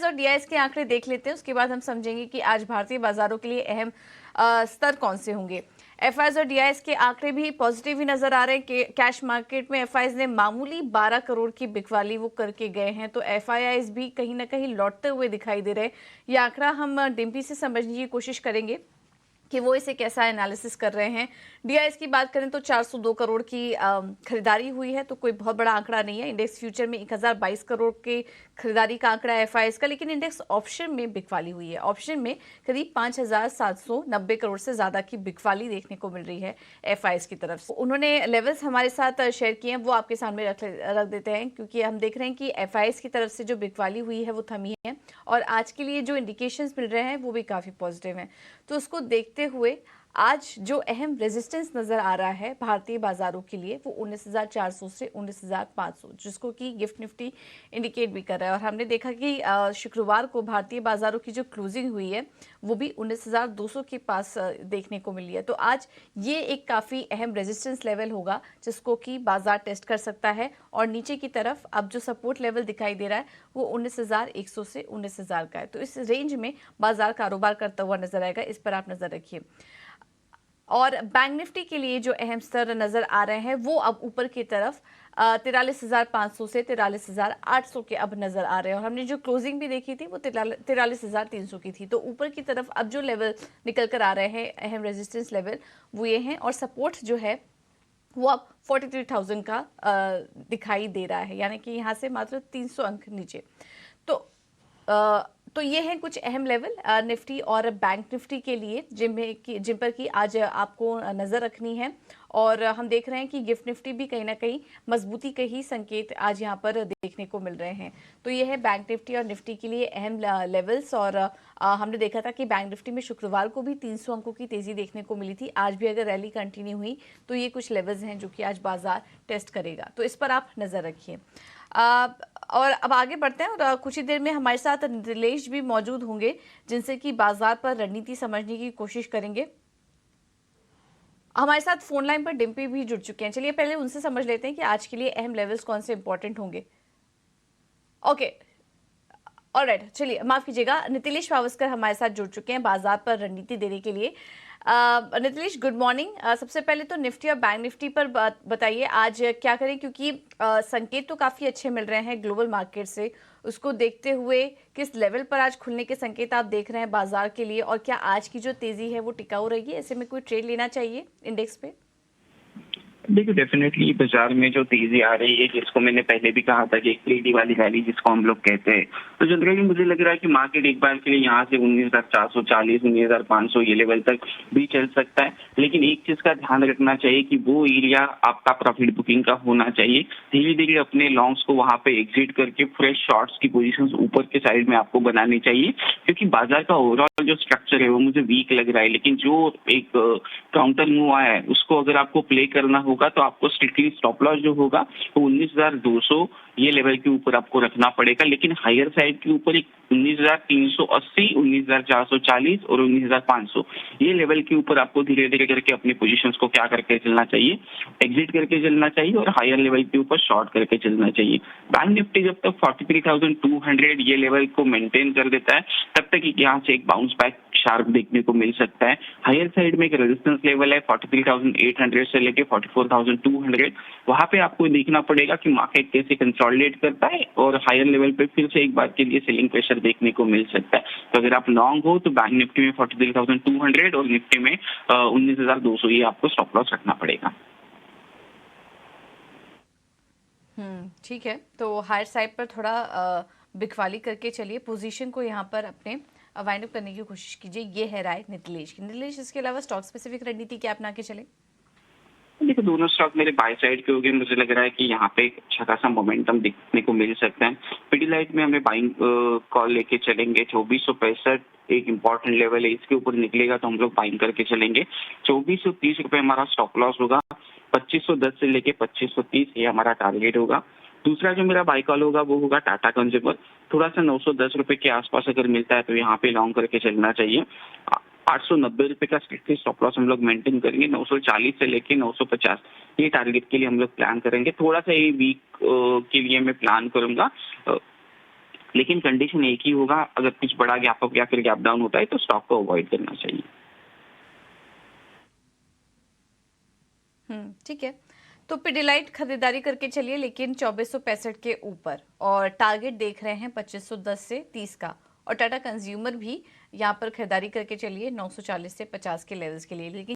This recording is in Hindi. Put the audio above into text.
और डीआईएस के आंकड़े देख लेते हैं, उसके बाद हम समझेंगे कि आज भारतीय बाजारों के लिए अहम स्तर कौन से होंगे। एफआईआईज और डीआईएस के आंकड़े भी पॉजिटिव ही नजर आ रहे हैं कि कैश मार्केट में एफआईआईज ने मामूली 12 करोड़ की बिकवाली वो करके गए हैं, तो एफआईआईज भी कहीं ना कहीं लौटते हुए दिखाई दे रहे हैं। ये आंकड़ा हम डिम्पी से समझने की कोशिश करेंगे कि वो इसे कैसा एनालिसिस कर रहे हैं। डीआईएस की बात करें तो 402 करोड़ की खरीदारी हुई है, तो कोई बहुत बड़ा आंकड़ा नहीं है। इंडेक्स फ्यूचर में 1022 करोड़ के खरीदारी का आंकड़ा है एफआईआईएस का, लेकिन इंडेक्स ऑप्शन में बिकवाली हुई है। ऑप्शन में करीब 5790 करोड़ से ज्यादा की बिकवाली देखने को मिल रही है एफआईआईएस की तरफ से। उन्होंने लेवल्स हमारे साथ शेयर किए हैं, वो आपके सामने रख देते हैं, क्योंकि हम देख रहे हैं कि एफआईआईएस की तरफ से जो बिकवाली हुई है वो थमी है और आज के लिए जो इंडिकेशंस मिल रहे हैं वो भी काफी पॉजिटिव हैं। तो उसको देखते हुए आज जो अहम रेजिस्टेंस नजर आ रहा है भारतीय बाजारों के लिए वो 19,400 से 19,500, जिसको कि गिफ्ट निफ्टी इंडिकेट भी कर रहा है। और हमने देखा कि शुक्रवार को भारतीय बाजारों की जो क्लोजिंग हुई है वो भी 19,200 के पास देखने को मिली है। तो आज ये एक काफी अहम रेजिस्टेंस लेवल होगा जिसको कि बाजार टेस्ट कर सकता है। और नीचे की तरफ अब जो सपोर्ट लेवल दिखाई दे रहा है वो 19,100 से 19,000 का है। तो इस रेंज में बाजार कारोबार करता हुआ नजर आएगा, इस पर आप नजर रखिए। और बैंक निफ्टी के लिए जो अहम स्तर नजर आ रहे हैं वो अब ऊपर की तरफ 43,500 से 43,800 के अब नजर आ रहे हैं। और हमने जो क्लोजिंग भी देखी थी वो 43,300 की थी। तो ऊपर की तरफ अब जो लेवल निकल कर आ रहे हैं अहम रेजिस्टेंस लेवल वो ये हैं, और सपोर्ट जो है वो अब 43,000 का दिखाई दे रहा है, यानी कि यहाँ से मात्र 300 अंक नीचे। तो तो ये हैं कुछ अहम लेवल निफ्टी और बैंक निफ्टी के लिए जिन पर कि आज आपको नजर रखनी है। और हम देख रहे हैं कि गिफ्ट निफ्टी भी कहीं ना कहीं मजबूती के ही संकेत आज यहाँ पर देखने को मिल रहे हैं। तो ये है बैंक निफ्टी और निफ्टी के लिए अहम लेवल्स। और हमने देखा था कि बैंक निफ्टी में शुक्रवार को भी 300 अंकों की तेजी देखने को मिली थी। आज भी अगर रैली कंटिन्यू हुई तो ये कुछ लेवल्स हैं जो कि आज बाजार टेस्ट करेगा, तो इस पर आप नजर रखिए। और अब आगे बढ़ते हैं और कुछ ही देर में हमारे साथ नीलेश भी मौजूद होंगे जिनसे कि बाजार पर रणनीति समझने की कोशिश करेंगे। हमारे साथ फोन लाइन पर डिम्पी भी जुड़ चुके हैं, चलिए पहले उनसे समझ लेते हैं कि आज के लिए अहम लेवल्स कौन से इंपॉर्टेंट होंगे। ओके, ऑलराइट, चलिए माफ कीजिएगा, नीलेश पावस्कर हमारे साथ जुड़ चुके हैं बाजार पर रणनीति देने के लिए। Nilesh, good morning. सबसे पहले तो निफ्टी और बैंक निफ्टी पर बताइए आज क्या करें, क्योंकि संकेत तो काफी अच्छे मिल रहे हैं ग्लोबल मार्केट से। उसको देखते हुए किस लेवल पर आज खुलने के संकेत आप देख रहे हैं बाजार के लिए, और क्या आज की जो तेजी है वो टिकाऊ रहेगी? ऐसे में कोई ट्रेड लेना चाहिए इंडेक्स पे? देखिए, डेफिनेटली बाजार में जो तेजी आ रही है, जिसको मैंने पहले भी कहा था कि एक तेजी वाली रैली जिसको हम लोग कहते हैं, तो जनरली मुझे लग रहा है कि मार्केट एक बार के लिए यहाँ से 19,440 19,500 ये लेवल तक भी चल सकता है। लेकिन एक चीज का ध्यान रखना चाहिए कि वो एरिया आपका प्रॉफिट बुकिंग का होना चाहिए। धीरे धीरे अपने लॉन्ग्स को वहां पे एग्जिट करके फ्रेश शॉर्ट्स की पोजीशंस ऊपर के साइड में आपको बनानी चाहिए, क्योंकि बाजार का ओवरऑल जो स्ट्रक्चर है वो मुझे वीक लग रहा है। लेकिन जो एक काउंटर मूव आया है उसको अगर आपको प्ले करना होगा तो आपको स्ट्रिक्टली स्टॉप लॉस जो होगा वो 19,200 ये लेवल के ऊपर आपको रखना पड़ेगा। लेकिन हायर साइड के ऊपर एक 19,380, 19,440 और 19,500 ये लेवल के ऊपर आपको धीरे धीरे करके अपनी पोजीशंस को क्या करके चलना चाहिए, एग्जिट करके चलना चाहिए और हायर लेवल के ऊपर शॉर्ट करके चलना चाहिए। बैंक निफ्टी जब तक 43,200 ये लेवल को मेंटेन कर देता है तब तक यहाँ से एक बाउंस बैक शार्प देखने को मिल सकता है। हायर साइड में एक रेजिस्टेंस लेवल है 43,800 से लेके 44,200, वहां पे आपको देखना पड़ेगा कि मार्केट कैसे कंसोलिडेट करता है और हायर लेवल पे फिर से एक बार के लिए सेलिंग प्रेशर देखने को मिल सकता है। तो अगर आप लॉन्ग हो तो बैंक निफ्टी में 43,200 और निफ्टी में 19,200 ये आपको स्टॉप लॉस रखना पड़ेगा। ठीक है, तो हायर साइड पर थोड़ा बिकवाली करके चलिए, पोजीशन को यहाँ पर अपने वाइंड अप करने की कोशिश कीजिए। ये है राय नीलेश की। नीलेश, इसके अलावा स्टॉक स्पेसिफिक रणनीति क्या अपना के चले? देखिए, दोनों स्टॉक मेरे बाय साइड के हो गए। मुझे लग रहा है कि यहाँ पे अच्छा खासा मोमेंटम देखने को मिल सकता है। पिडिलाइट में हमें बाइंग कॉल लेके चलेंगे। 2465 एक इम्पॉर्टेंट लेवल है, इसके ऊपर निकलेगा तो हम लोग बाइंग करके चलेंगे। 2430 रुपए हमारा स्टॉप लॉस होगा। 2510 से लेके 2530 ये हमारा टारगेट होगा। दूसरा जो मेरा बाई कॉल होगा वो होगा टाटा कंज्यूमर। थोड़ा सा 910 रुपए के आसपास अगर मिलता है तो यहाँ पे लॉन्ग करके चलना चाहिए। 890 रुपए का स्ट्रिक्टली स्टॉप लॉस हम लोग मेंटेन करेंगे। 940 से लेके 950 ये टारगेट के लिए हम लोग प्लान करेंगे। थोड़ा सा ये वीक के लिए मैं प्लान करूंगा लेकिन कंडीशन एक ही होगा, अगर कुछ बड़ा गैप अप या फिर गैप डाउन होता है तो स्टॉक को अवॉइड करना चाहिए। ठीक है। तो पिडिलाइट खरीदारी करके चलिए, लेकिन 2465 के ऊपर, और टारगेट देख रहे हैं 2510 से 30 का। और टाटा कंज्यूमर भी यहाँ पर खरीदारी करके चलिए 940 से 50 के लेवल्स के लिए, लेकिन